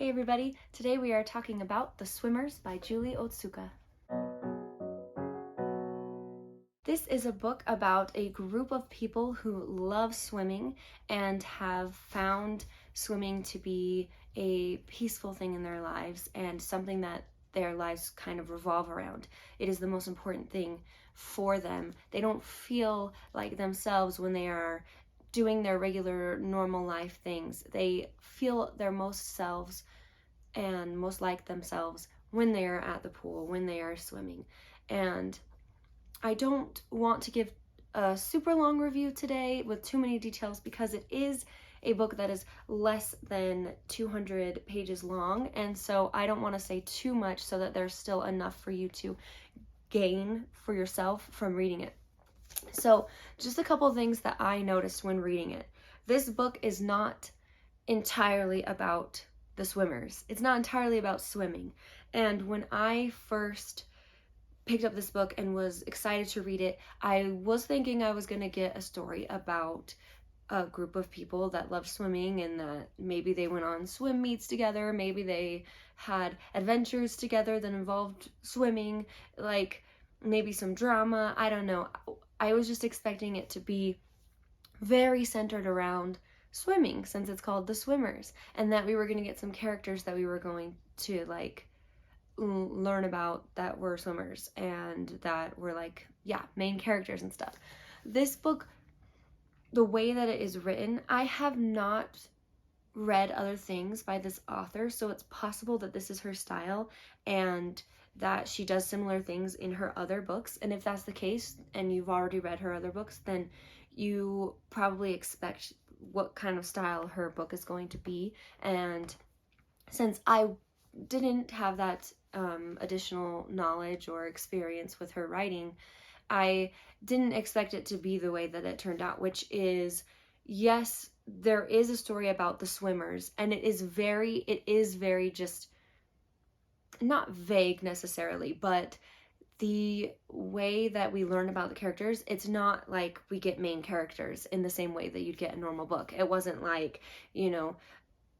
Hey everybody, today we are talking about The Swimmers by Julie Otsuka. This is a book about a group of people who love swimming and have found swimming to be a peaceful thing in their lives and something that their lives kind of revolve around. It is the most important thing for them. They don't feel like themselves when they are doing their regular normal life things. They feel their most selves and most like themselves when they are at the pool, when they are swimming. And I don't want to give a super long review today with too many details because it is a book that is less than 200 pages long, and so I don't want to say too much so that there's still enough for you to gain for yourself from reading it. So just a couple things that I noticed when reading it. This book is not entirely about the swimmers. It's not entirely about swimming. And when I first picked up this book and was excited to read it, I was thinking I was going to get a story about a group of people that love swimming and that maybe they went on swim meets together, maybe they had adventures together that involved swimming, like maybe some drama, I don't know. I was just expecting it to be very centered around swimming since it's called The Swimmers, and that we were going to get some characters that we were going to like learn about that were swimmers and that were like, yeah, main characters and stuff. This book, the way that it is written, I have not read other things by this author, so it's possible that this is her style and that she does similar things in her other books. And if that's the case and you've already read her other books, then you probably expect what kind of style her book is going to be. And since I didn't have that additional knowledge or experience with her writing, I didn't expect it to be the way that it turned out, which is, yes, there is a story about the swimmers, and it is very just not vague necessarily, but the way that we learn about the characters, it's not like we get main characters in the same way that you'd get a normal book. It wasn't like,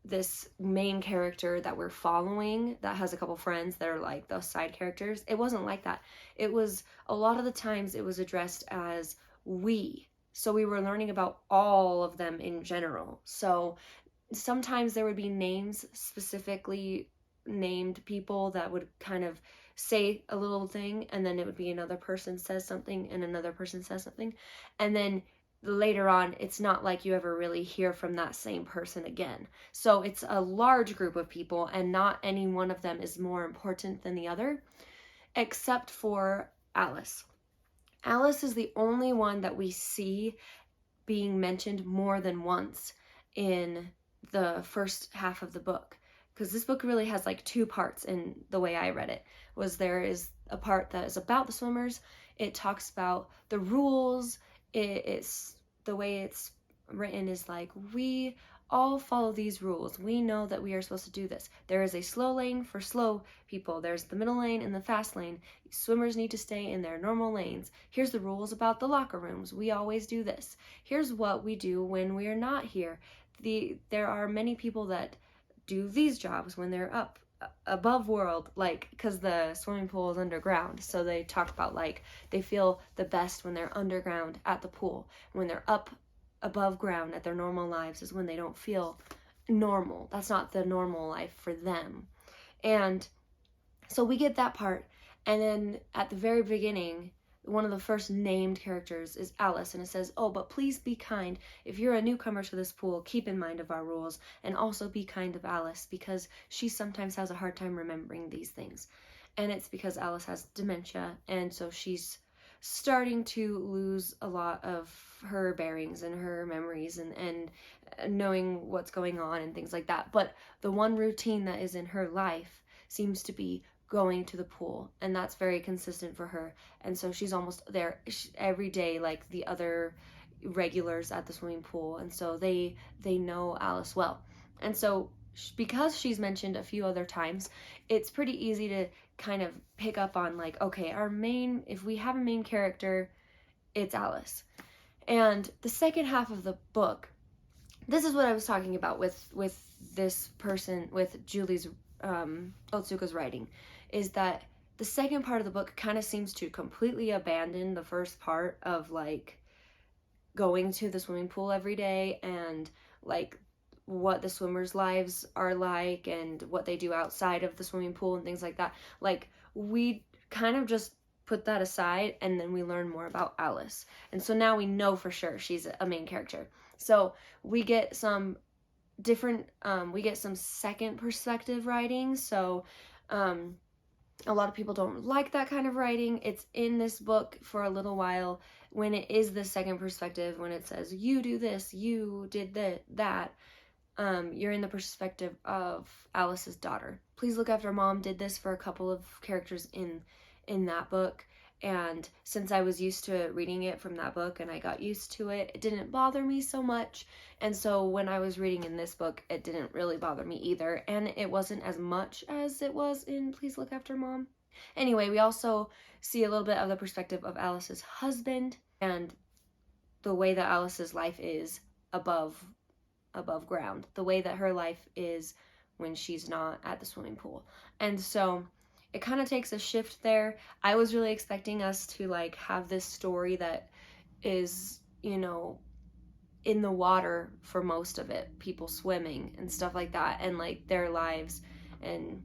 this main character that we're following that has a couple friends that are like those side characters. It wasn't like that. It was, a lot of the times it was addressed as we. So we were learning about all of them in general. So sometimes there would be names, specifically named people that would kind of say a little thing, and then it would be another person says something and another person says something, and then later on it's not like you ever really hear from that same person again. So it's a large group of people, and not any one of them is more important than the other, except for Alice. Alice is the only one that we see being mentioned more than once in the first half of the book, because this book really has like two parts. In the way I read it, was there is a part that is about the swimmers. It talks about the rules. It's the way it's written is like, we all follow these rules. We know that we are supposed to do this. There is a slow lane for slow people. There's the middle lane and the fast lane. Swimmers need to stay in their normal lanes. Here's the rules about the locker rooms. We always do this. Here's what we do when we are not here. There are many people that do these jobs when they're up above world, like, because the swimming pool is underground, so they talk about like they feel the best when they're underground at the pool. When they're up above ground at their normal lives is when they don't feel normal. That's not the normal life for them. And so we get that part, and then at the very beginning, one of the first named characters is Alice, and it says, oh, but please be kind. If you're a newcomer to this pool, keep in mind of our rules, and also be kind of Alice, because she sometimes has a hard time remembering these things. And it's because Alice has dementia, and so she's starting to lose a lot of her bearings and her memories and knowing what's going on and things like that. But the one routine that is in her life seems to be going to the pool, and that's very consistent for her. And so she's almost there every day, like the other regulars at the swimming pool, and so they know Alice well. And so because she's mentioned a few other times, it's pretty easy to kind of pick up on like, okay, if we have a main character, it's Alice. And the second half of the book this is what I was talking about with this person, with Julie's Otsuka's writing, is that the second part of the book kind of seems to completely abandon the first part of like going to the swimming pool every day and like what the swimmers' lives are like and what they do outside of the swimming pool and things like that. Like, we kind of just put that aside, and then we learn more about Alice. And so now we know for sure she's a main character. So we get some different, we get some second perspective writing. So a lot of people don't like that kind of writing. It's in this book for a little while when it is the second perspective, when it says, you do this, you did that. You're in the perspective of Alice's daughter. Please Look After Mom did this for a couple of characters in that book. And since I was used to reading it from that book and I got used to it, it didn't bother me so much. And so when I was reading in this book, it didn't really bother me either. And it wasn't as much as it was in Please Look After Mom. Anyway, we also see a little bit of the perspective of Alice's husband and the way that Alice's life is above ground, the way that her life is when she's not at the swimming pool. And so it kind of takes a shift there. I was really expecting us to like have this story that is, you know, in the water for most of it, people swimming and stuff like that, and like their lives and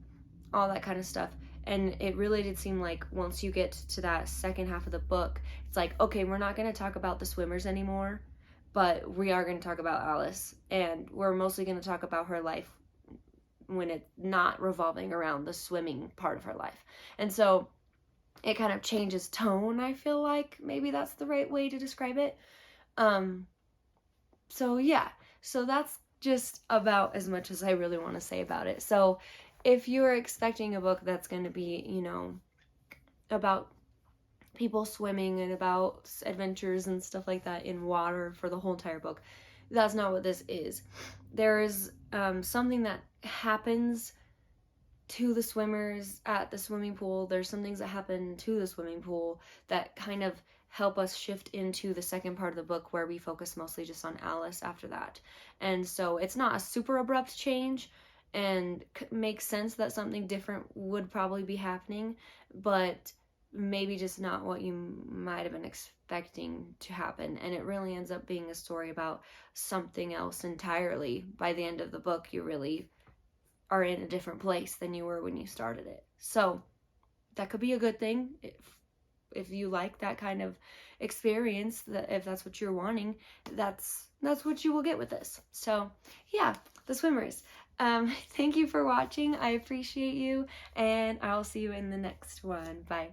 all that kind of stuff. And it really did seem like once you get to that second half of the book, it's like, okay, we're not going to talk about the swimmers anymore, but we are going to talk about Alice, and we're mostly going to talk about her life when it's not revolving around the swimming part of her life. And so it kind of changes tone, I feel like. Maybe that's the right way to describe it. So yeah, so that's just about as much as I really want to say about it. So if you're expecting a book that's going to be, you know, about people swimming and about adventures and stuff like that in water for the whole entire book, that's not what this is. There is something that happens to the swimmers at the swimming pool. There's some things that happen to the swimming pool that kind of help us shift into the second part of the book where we focus mostly just on Alice after that. And so it's not a super abrupt change, and makes sense that something different would probably be happening, but maybe just not what you might have been expecting to happen. And it really ends up being a story about something else entirely. By the end of the book, you really are in a different place than you were when you started it. So that could be a good thing if you like that kind of experience, that if that's what you're wanting, that's what you will get with this. So yeah, The Swimmers. Thank you for watching. I appreciate you, and I'll see you in the next one. Bye.